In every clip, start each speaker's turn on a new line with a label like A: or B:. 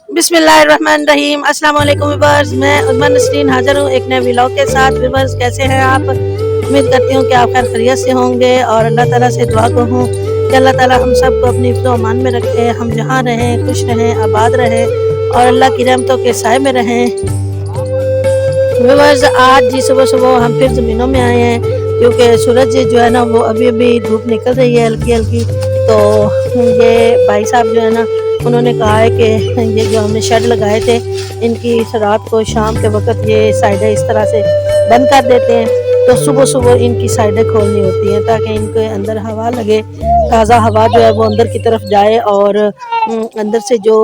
A: बिस्मिल्लाहिर्रहमानिर्रहीम। अस्सलाम वालेकुम व्यूअर्स, मैं उस्मान नसरीन हाजिर हूँ एक नए व्लॉग के साथ। व्यूअर्स, कैसे हैं आप? उम्मीद करती हूँ कि आप खैर खैरियत से होंगे और अल्लाह ताला से दुआ को हूँ कि अल्लाह ताला हम सबको अपनी हिफ्ज़ व अमान में रखे, हम जहाँ रहें खुश रहें, आबाद रहें और अल्लाह की रहमतों के साए में रहें। व्यूअर्स, आज जी सुबह सुबह हम फिर ज़मीनों में आए हैं क्योंकि सूरज जो है ना वो अभी अभी धूप निकल रही है हल्की हल्की। तो ये भाई साहब जो है ना उन्होंने कहा है कि ये जो हमने शेड लगाए थे इनकी रात को शाम के वक्त ये साइडें इस तरह से बंद कर देते हैं, तो सुबह सुबह इनकी साइडें खोलनी होती हैं ताकि इनके अंदर हवा लगे, ताज़ा हवा जो है वो अंदर की तरफ जाए और अंदर से जो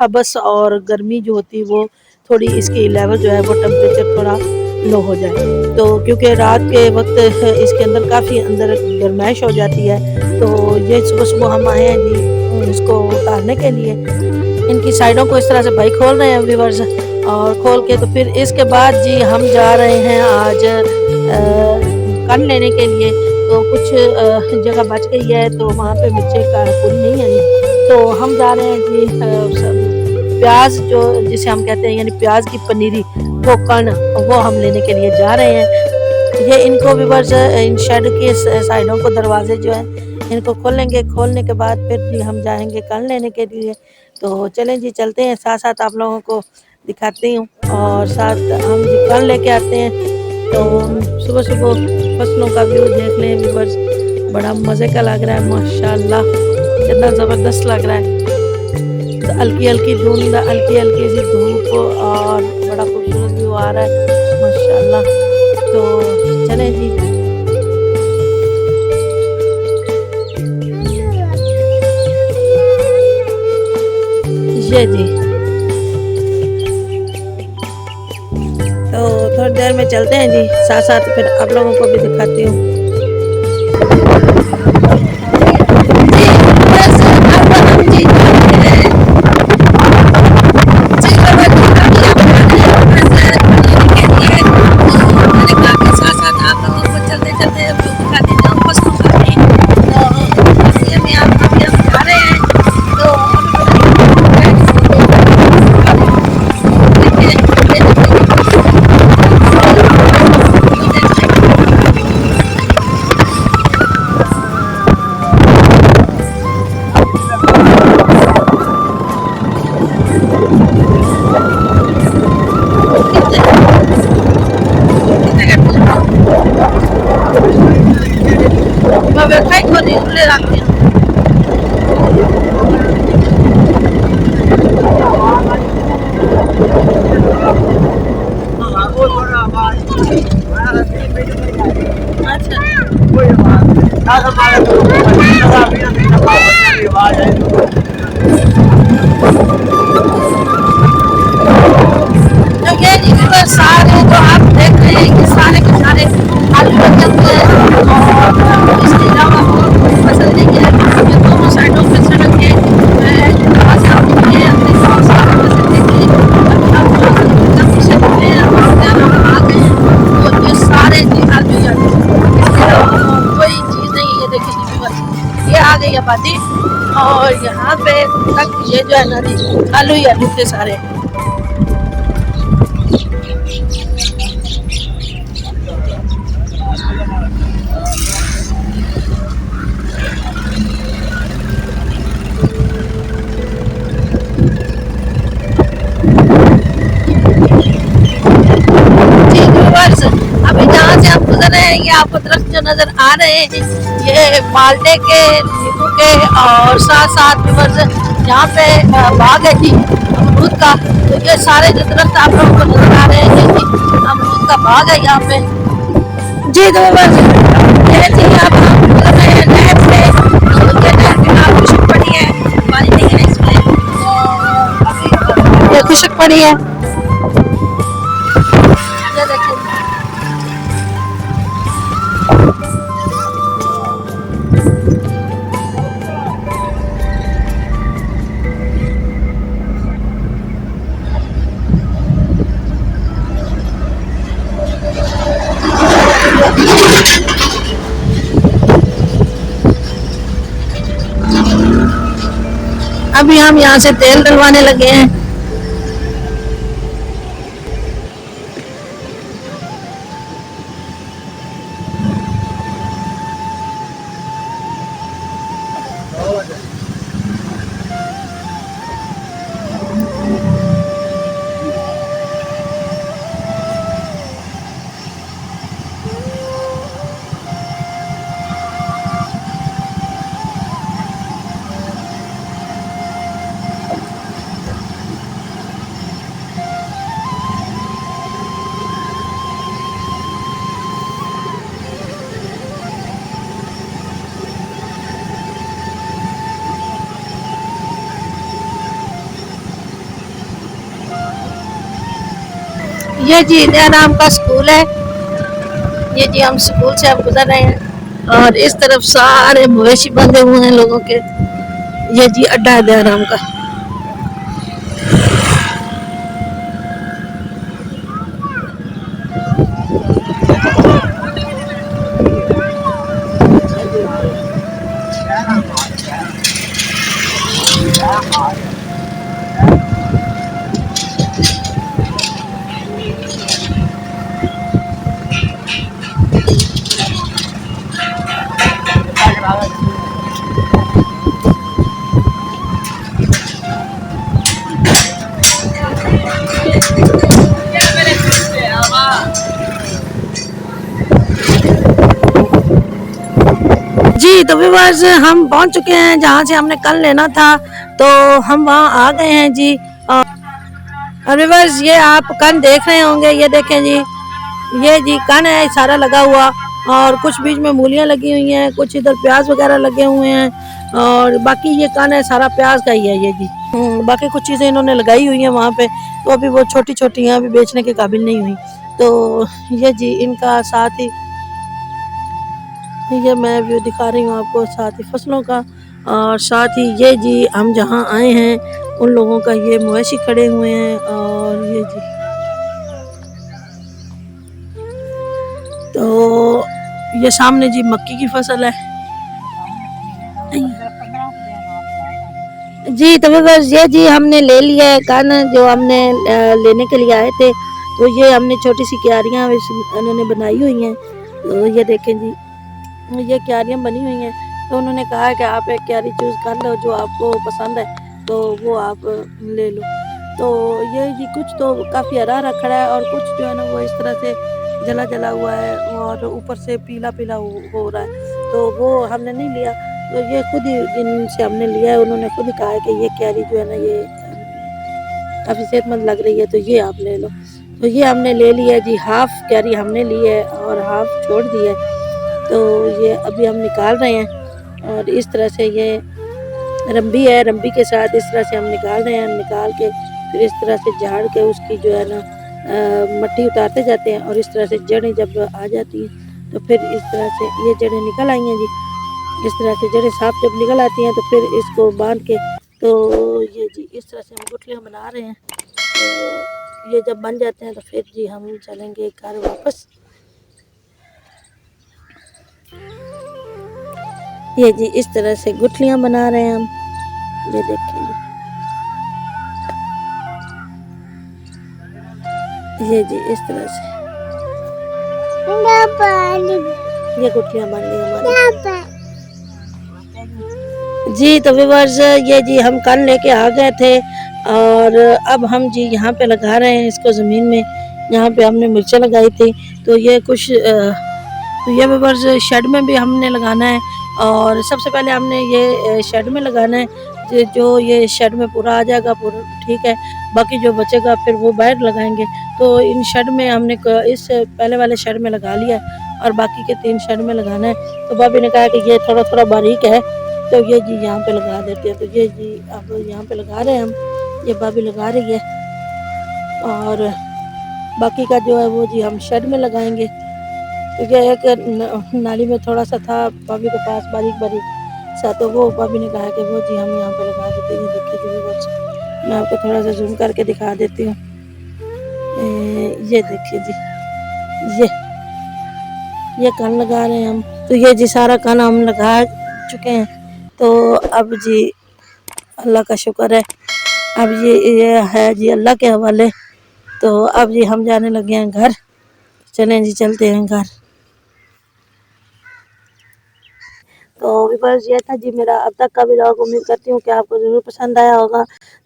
A: हबस और गर्मी जो होती है वो थोड़ी इसकी लेवल जो है वो टेम्परेचर थोड़ा लो हो जाए। तो क्योंकि रात के वक्त इसके अंदर काफ़ी अंदर गर्माइश हो जाती है, तो ये सुबह सुबह हम आए हैं जी इसको उतारने के लिए। इनकी साइडों को इस तरह से भाई खोल रहे हैं व्यूअर्स, और खोल के तो फिर इसके बाद जी हम जा रहे हैं आज कन लेने के लिए। तो कुछ जगह बच गई है तो वहाँ पे मिर्चें का पूरी नहीं आई, तो हम जा रहे हैं जी प्याज जो जिसे हम कहते हैं यानी प्याज की पनीरी वो कण वो हम लेने के लिए जा रहे हैं। ये इनको व्यूअर्स इन शेड के साइडों को दरवाजे जो है इनको खोलेंगे, खोलने के बाद फिर जी हम जाएंगे कण लेने के लिए। तो चलें जी चलते हैं, साथ साथ आप लोगों को दिखाती हूँ और साथ हम जी कण लेके आते हैं। तो सुबह सुबह फसलों का व्यू देख लें व्यूअर्स, बड़ा मज़े का लग रहा है माशाल्लाह, कितना ज़बरदस्त लग रहा है। हल्की हल्की धुंध, हल्की हल्की सी धूप और बड़ा खूबसूरत व्यू आ रहा है माशाल्लाह। तो चलें जी। ये जी तो थोड़ी देर में चलते हैं जी, साथ साथ फिर आप लोगों को भी दिखाती हूँ। मैं वेबसाइट को ले रखती हूँ। तो ये जी सारे जो आप देख रहे हैं कि सारे के सारे आलू लगे हुए हैं और इसके अलावा और कोई फसल नहीं है। ये दोनों साइडों पे सड़क है, अपने गाँव से आप फसल देखिए जल्दी से आ गए तो ये सारे जी आलू ही आलू, इसके अलावा कोई चीज़ नहीं है। देखिए जी बस ये आ गई आबादी और यहाँ पे तक ये जो है ना जी आलू ही आलू के सारे। अभी जहाँ से हम गुजर रहे हैं ये आपको दरख्त जो नजर आ रहे हैं ये माल्टे के, नींबू के और साथ साथ यहाँ पे बाग है जी अमरूद का। तो ये सारे जो दरख्त आप लोगों को नजर आ रहे हैं जी अमरूद का बाग है यहाँ पे जी। तो बस ये जी आप गुजर रहे हैं नहर से, तो ये नहर भी काफी खुशक पड़ी है, पानी नहीं है इसमें, अभी ये खुशक पड़ी है। ये देखिए अभी हम यहाँ से तेल डलवाने लगे हैं ये जी इंडिया नाम का स्कूल है। ये जी हम स्कूल से अब गुजर रहे हैं और इस तरफ सारे मवेशी बंधे हुए हैं लोगों के। ये जी अड्डा है दयाराम का। जी तो व्यूअर्स हम पहुंच चुके हैं जहां से हमने कल लेना था, तो हम वहां आ गए हैं जी। और व्यूअर्स ये आप कन देख रहे होंगे, ये देखें जी, ये जी कन है सारा लगा हुआ और कुछ बीच में मूलियां लगी हुई हैं, कुछ इधर प्याज वगैरह लगे हुए हैं और बाकी ये कन है सारा प्याज का ही है ये जी। बाकी कुछ चीज़ें इन्होंने लगाई हुई हैं वहाँ पे, तो अभी वो छोटी छोटी हैं, अभी बेचने के काबिल नहीं हुई। तो ये जी इनका साथ ही ये मैं व्यू दिखा रही हूँ आपको, साथ ही फसलों का, और साथ ही ये जी हम जहाँ आए हैं उन लोगों का ये मवेशी खड़े हुए हैं। और ये जी तो ये सामने जी मक्की की फसल है जी। तो बस ये जी हमने ले लिया है कान जो हमने लेने के लिए आए थे। तो ये हमने छोटी सी क्यारियाँ उन्होंने बनाई हुई हैं। तो ये देखें जी, ये क्यारियाँ बनी हुई हैं। तो उन्होंने कहा है कि आप एक क्यारी चूज़ कर लो जो आपको पसंद है, तो वो आप ले लो। तो ये जी कुछ तो काफ़ी हरा हरा खड़ा है और कुछ जो है ना वो इस तरह से जला जला हुआ है और ऊपर से पीला पीला हो रहा है, तो वो हमने नहीं लिया। तो ये खुद ही जिनसे हमने लिया है उन्होंने खुद ही कहा है कि ये क्यारी जो है ना ये काफ़ी सेहतमंद लग रही है, तो ये आप ले लो। तो ये हमने ले लिया जी, हाफ क्यारी हमने ली है और हाफ छोड़ दी है। तो ये अभी हम निकाल रहे हैं और इस तरह से ये रंबी है, रंबी के साथ इस तरह से हम निकाल रहे हैं। निकाल के फिर इस तरह से झाड़ के उसकी जो है ना मट्टी उतारते जाते हैं और इस तरह से जड़ें जब आ जाती हैं तो फिर इस तरह से ये जड़ें निकल आई हैं जी। इस तरह से जड़ें साफ जब निकल आती हैं तो फिर इसको बांध के, तो ये जी इस तरह से हम गुठलियाँ बना रहे हैं। तो ये जब बन जाते हैं तो फिर जी हम चलेंगे घर वापस। ये जी इस तरह से गुठलियाँ बना रहे हैं हम, ये देखेंगे। ये जी इस तरह से ये गुठलियाँ बन गई हमारी जी। तो व्यूअर्स ये जी हम कल लेके आ गए थे और अब हम जी यहाँ पे लगा रहे हैं इसको ज़मीन में, यहाँ पे हमने मिर्चें लगाई थी। तो ये कुछ तो ये व्यूअर्स शेड में भी हमने लगाना है और सबसे पहले हमने ये शेड में लगाना है। जो ये शेड में पूरा आ जाएगा पूरा ठीक है, बाकी जो बचेगा फिर वो बाहर लगाएंगे। तो इन शेड में हमने इस पहले वाले शेड में लगा लिया और बाकी के 3 शेड में लगाना है। तो भाभी ने कहा कि ये थोड़ा थोड़ा बारीक है तो ये जी यहाँ पे लगा देते हैं। तो ये जी अब यहाँ पे लगा रहे हैं हम, ये भाभी लगा रही है और बाकी का जो है वो जी हम शेड में लगाएंगे। तो ये एक नाली में थोड़ा सा था भाभी के पास बारीक बारीक सा, तो वो भाभी ने कहा कि वो जी हम यहाँ पे लगा देते हैं। देखिए जी बस मैं आपको थोड़ा सा जूम करके दिखा देती हूँ। ये देखिए जी ये कान लगा रहे हैं हम। तो ये जी सारा कान हम लगा चुके हैं। तो अब जी अल्लाह का शुक्र है, अब ये है जी अल्लाह के हवाले। तो अब जी हम जाने लगे हैं घर, चलें जी चलते हैं घर। तो व्यूअर्स ये था जी मेरा अब तक का व्लॉग, उम्मीद करती हूँ कि आपको ज़रूर पसंद आया होगा।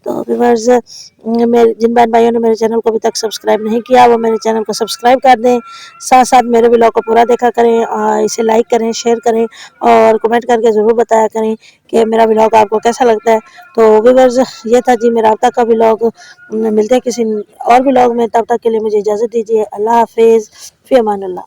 A: तो व्यूअर्स मेरे जिन बहन भाइयों ने मेरे चैनल को अभी तक सब्सक्राइब नहीं किया वो मेरे चैनल को सब्सक्राइब कर दें, साथ साथ मेरे व्लॉग को पूरा देखा करें और इसे लाइक करें, शेयर करें और कमेंट करके ज़रूर बताया करें कि मेरा व्लॉग आपको कैसा लगता है। तो व्यूअर्स ये था जी मेरा अब तक का व्लॉग, मिलते हैं किसी और व्लॉग में, तब तक के लिए मुझे इजाज़त दीजिए। अल्लाह हाफिज़, फ़ी अमानिल्लाह।